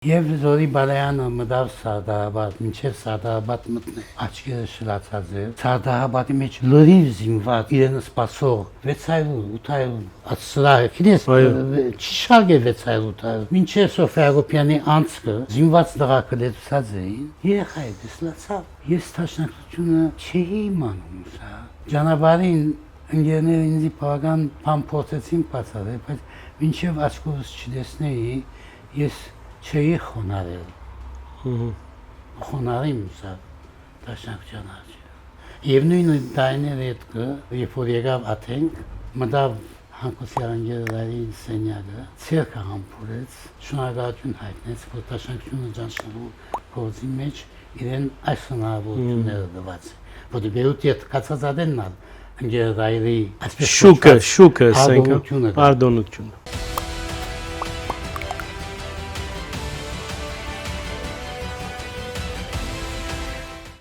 Եվ Զորի Բալայանը մտավ Սարդարաբադ, մինչև Սարդարաբադ մտներ, աչքերը շլացած էր, Սարդարաբադի մեջ լրիվ զինված, իրենը սպասող 600-800 սրահ է, քինես, չի շարգ է 600-800, մինչև Սոֆիա Հակոբյանի անցքը, զինված դղակը լեցուցած էին, երեխայը դեսլացավ, ես տաշնակցությունը չէի իմանում սա, ճանապարհին ընկերները ինձ բավական բան փորձեցին բացատրել, բայց մինչև աչքովս չտեսնեի, ես չէի խոնարհել, խոնարհիմ սա տաշնակցության աչքը։ Եվ նույն տարիների հետ երբ որ եկավ Աթենք, մտավ Հանկոսյանի սենյակը, ցերկը համբուրեց, շնորհակալություն հայտնեց, որ տաշնակցությունը ճանաչելու փորձի մեջ իրեն այս հնարավորությունները տված է, որը բերուտի հետ կացածադենն ալ ընկերայրի այսպես շուկը, ասենք, արդոնությունը։